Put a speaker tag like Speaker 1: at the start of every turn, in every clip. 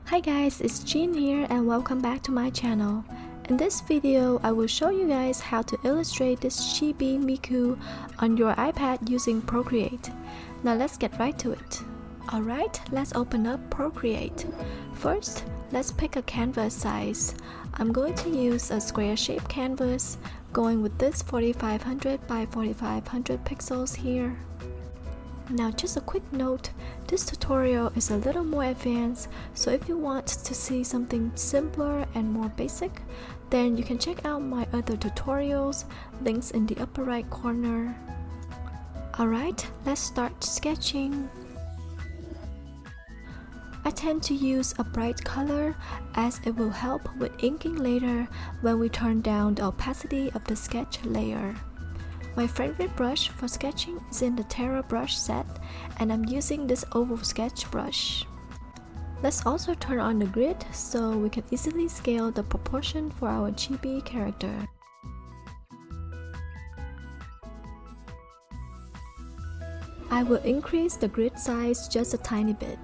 Speaker 1: Hi guys, it's Jean here and welcome back to my channel. In this video, I will show you guys how to illustrate this CHIBI Miku on your iPad using Procreate. Now let's get right to it. Alright, let's open up Procreate. First, let's pick a canvas size. I'm going to use a square shaped canvas, going with this 4500 by 4500 pixels here. Now just a quick note, this tutorial is a little more advanced, so if you want to see something simpler and more basic, then you can check out my other tutorials, links in the upper right corner. Alright, let's start sketching. I tend to use a bright color as it will help with inking later when we turn down the opacity of the sketch layer. My favorite brush for sketching is in the Terra brush set, and I'm using this oval sketch brush. Let's also turn on the grid so we can easily scale the proportion for our chibi character. I will increase the grid size just a tiny bit.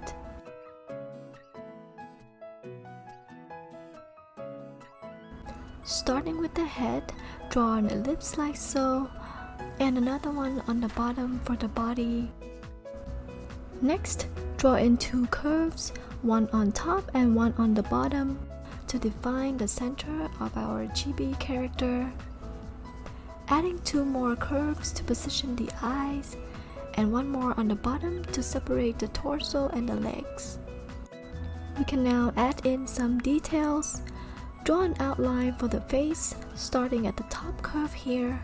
Speaker 1: Starting with the head, draw an ellipse like so, and another one on the bottom for the body. Next, draw in two curves, one on top and one on the bottom, to define the center of our chibi character. Adding two more curves to position the eyes, and one more on the bottom to separate the torso and the legs. We can now add in some details. Draw an outline for the face, starting at the top curve here.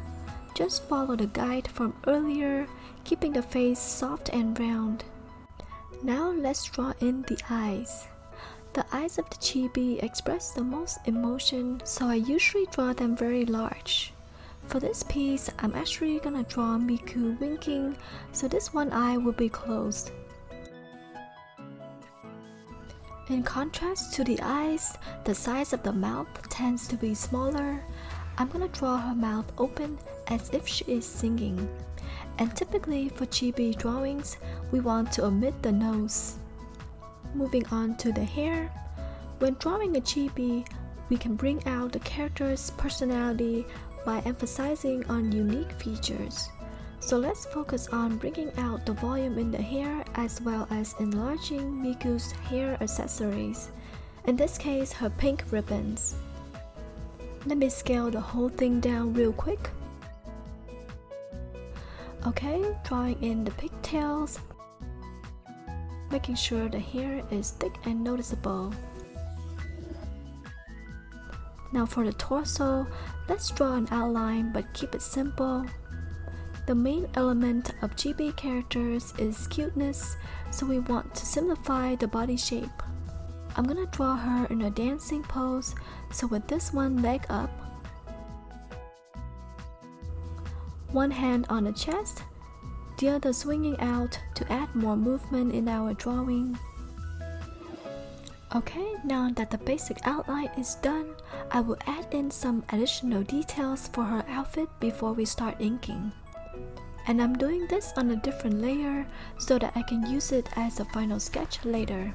Speaker 1: Just follow the guide from earlier, keeping the face soft and round. Now let's draw in the eyes. The eyes of the chibi express the most emotion, so I usually draw them very large. For this piece, I'm actually gonna draw Miku winking, so this one eye will be closed. In contrast to the eyes, the size of the mouth tends to be smaller. I'm gonna draw her mouth open as if she is singing. And typically for chibi drawings, we want to omit the nose. Moving on to the hair. When drawing a chibi, we can bring out the character's personality by emphasizing on unique features. So let's focus on bringing out the volume in the hair as well as enlarging Miku's hair accessories. In this case, her pink ribbons. Let me scale the whole thing down real quick. Okay, drawing in the pigtails, making sure the hair is thick and noticeable. Now for the torso, let's draw an outline but keep it simple. The main element of chibi characters is cuteness, so we want to simplify the body shape. I'm gonna draw her in a dancing pose, so with this one leg up, one hand on the chest, the other swinging out to add more movement in our drawing. Okay, now that the basic outline is done, I will add in some additional details for her outfit before we start inking. And I'm doing this on a different layer so that I can use it as a final sketch later.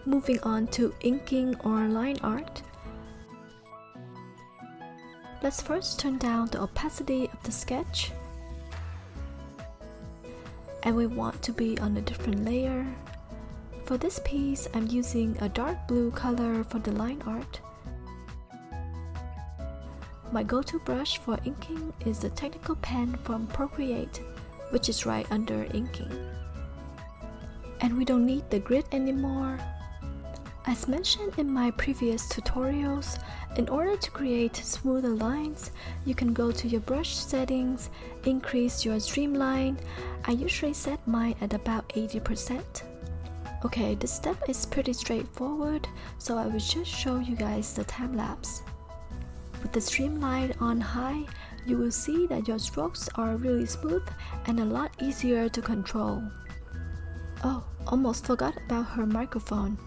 Speaker 1: Moving on to inking or line art. Let's first turn down the opacity of the sketch. And we want to be on a different layer. For this piece, I'm using a dark blue color for the line art. My go-to brush for inking is the technical pen from Procreate, which is right under inking. And we don't need the grid anymore. As mentioned in my previous tutorials, in order to create smoother lines, you can go to your brush settings, increase your streamline. I usually set mine at about 80%. Okay, this step is pretty straightforward, so I will just show you guys the time lapse. With the streamline on high, you will see that your strokes are really smooth and a lot easier to control. Oh, almost forgot about her microphone.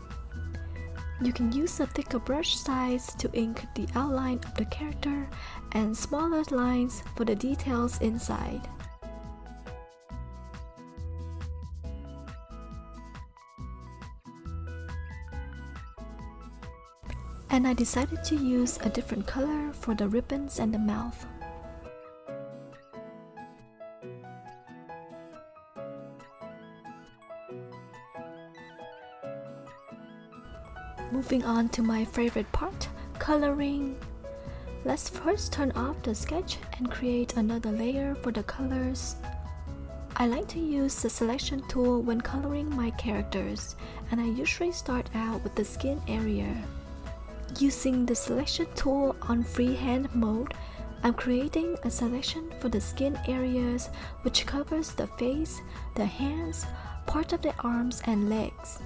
Speaker 1: You can use a thicker brush size to ink the outline of the character and smaller lines for the details inside. And I decided to use a different color for the ribbons and the mouth. Moving on to my favorite part, coloring. Let's first turn off the sketch and create another layer for the colors. I like to use the selection tool when coloring my characters, and I usually start out with the skin area. Using the selection tool on freehand mode, I'm creating a selection for the skin areas which covers the face, the hands, part of the arms and legs.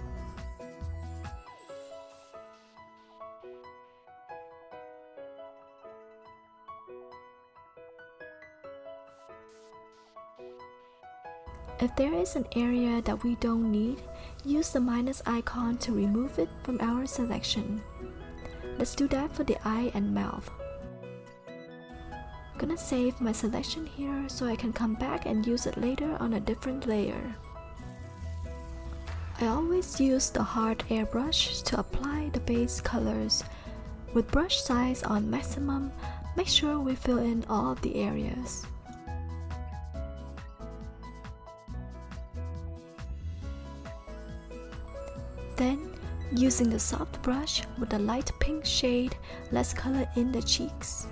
Speaker 1: If there is an area that we don't need, use the minus icon to remove it from our selection. Let's do that for the eye and mouth. I'm gonna save my selection here so I can come back and use it later on a different layer. I always use the hard airbrush to apply the base colors. With brush size on maximum, make sure we fill in all of the areas. Then, using the soft brush with a light pink shade, let's color in the cheeks.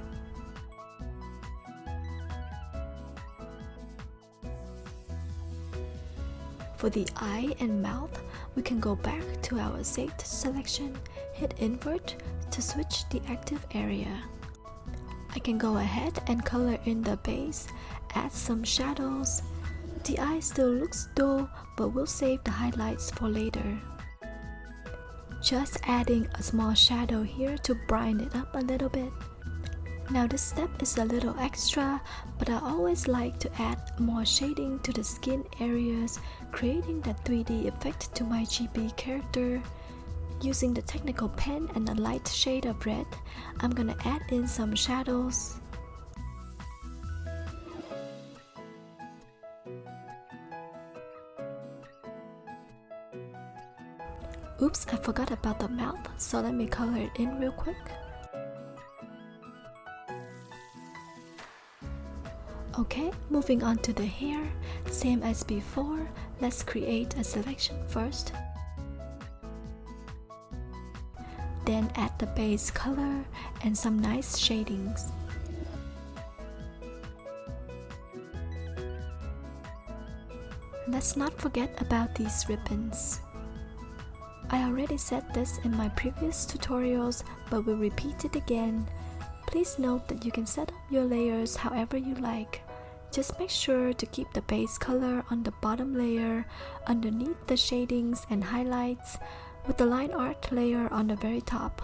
Speaker 1: For the eye and mouth, we can go back to our saved selection, hit invert to switch the active area. I can go ahead and color in the base, add some shadows. The eye still looks dull, but we'll save the highlights for later. Just adding a small shadow here to brighten it up a little bit. Now this step is a little extra, but I always like to add more shading to the skin areas, creating that 3D effect to my chibi character. Using the technical pen and a light shade of red, I'm gonna add in some shadows. Oops, I forgot about the mouth, so let me color it in real quick. Okay, moving on to the hair, same as before, let's create a selection first. Then add the base color and some nice shadings. Let's not forget about these ribbons. I already said this in my previous tutorials, but will repeat it again. Please note that you can set up your layers however you like. Just make sure to keep the base color on the bottom layer, underneath the shadings and highlights, with the line art layer on the very top.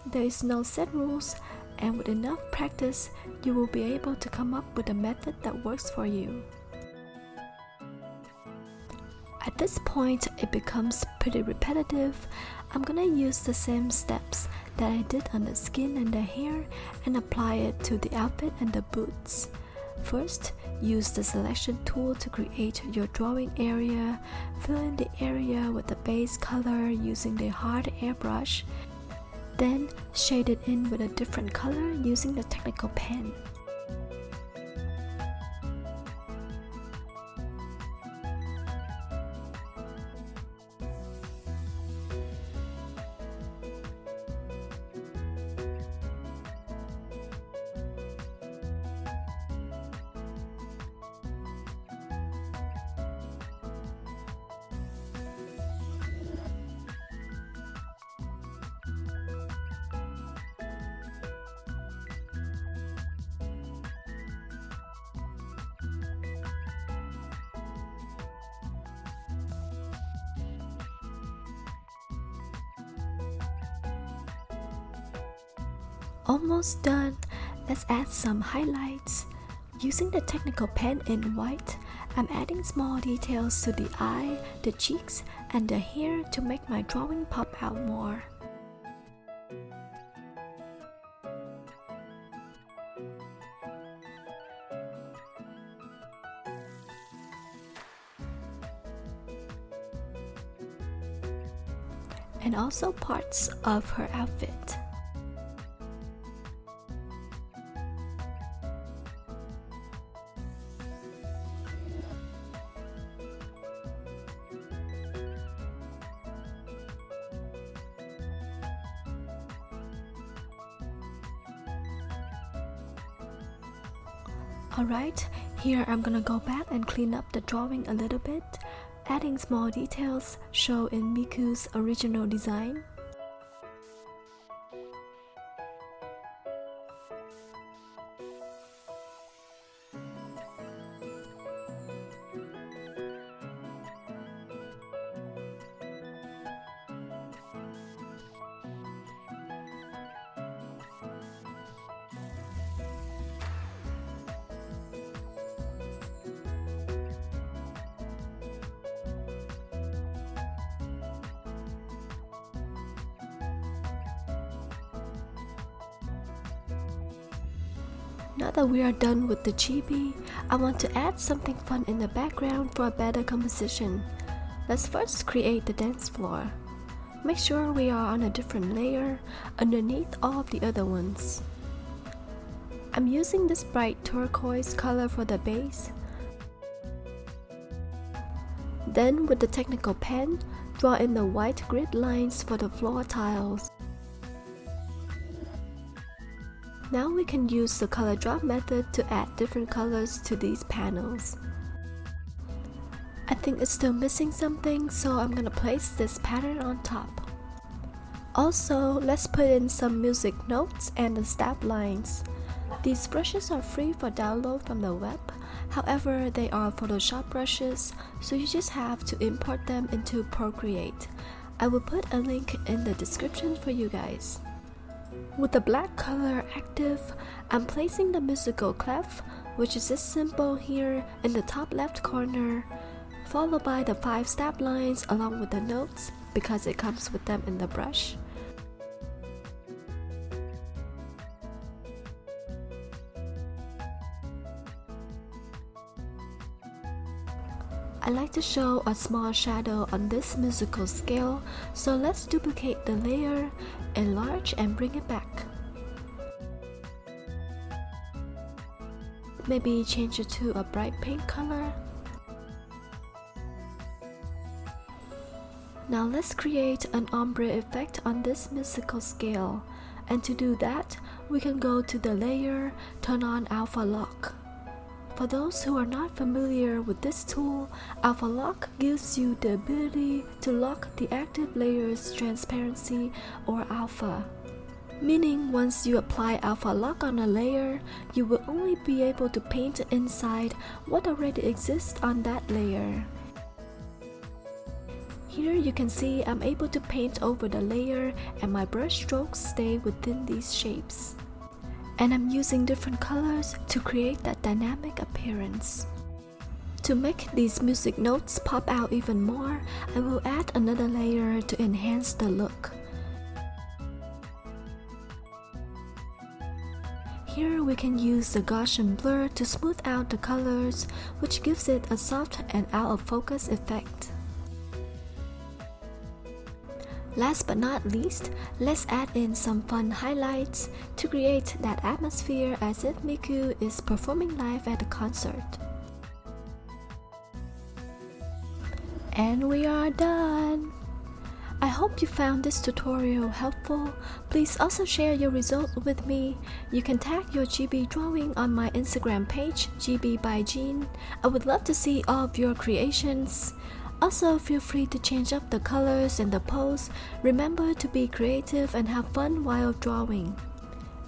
Speaker 1: There is no set rules, and with enough practice, you will be able to come up with a method that works for you. At this point, it becomes pretty repetitive. I'm gonna use the same steps that I did on the skin and the hair and apply it to the outfit and the boots. First, use the selection tool to create your drawing area. Fill in the area with the base color using the hard airbrush. Then, shade it in with a different color using the technical pen. Almost done. Let's add some highlights. Using the technical pen in white, I'm adding small details to the eye, the cheeks, and the hair to make my drawing pop out more. And also parts of her outfit. Alright, here I'm gonna go back and clean up the drawing a little bit, adding small details shown in Miku's original design. Now that we are done with the chibi, I want to add something fun in the background for a better composition. Let's first create the dance floor. Make sure we are on a different layer underneath all of the other ones. I'm using this bright turquoise color for the base. Then with the technical pen, draw in the white grid lines for the floor tiles. Now we can use the color drop method to add different colors to these panels. I think it's still missing something, so I'm gonna place this pattern on top. Also, let's put in some music notes and the stab lines. These brushes are free for download from the web, however they are Photoshop brushes, so you just have to import them into Procreate. I will put a link in the description for you guys. With the black color active, I'm placing the musical clef, which is this symbol here in the top left corner, followed by the 5 stab lines along with the notes because it comes with them in the brush. I like to show a small shadow on this musical scale, so let's duplicate the layer, enlarge and bring it back. Maybe change it to a bright pink color. Now let's create an ombre effect on this musical scale, and to do that, we can go to the layer, turn on Alpha Lock. For those who are not familiar with this tool, Alpha Lock gives you the ability to lock the active layer's transparency or alpha. Meaning once you apply Alpha Lock on a layer, you will only be able to paint inside what already exists on that layer. Here you can see I'm able to paint over the layer and my brush strokes stay within these shapes. And I'm using different colors to create that dynamic appearance. To make these music notes pop out even more, I will add another layer to enhance the look. Here we can use the Gaussian blur to smooth out the colors, which gives it a soft and out of focus effect. Last but not least, let's add in some fun highlights to create that atmosphere as if Miku is performing live at a concert. And we are done! I hope you found this tutorial helpful. Please also share your results with me. You can tag your chibi drawing on my Instagram page, chibi by Jean. I would love to see all of your creations. Also, feel free to change up the colors and the pose. Remember to be creative and have fun while drawing.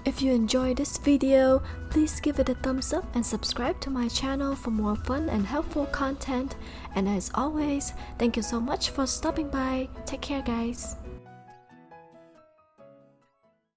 Speaker 1: If you enjoyed this video, please give it a thumbs up and subscribe to my channel for more fun and helpful content. And as always, thank you so much for stopping by. Take care, guys.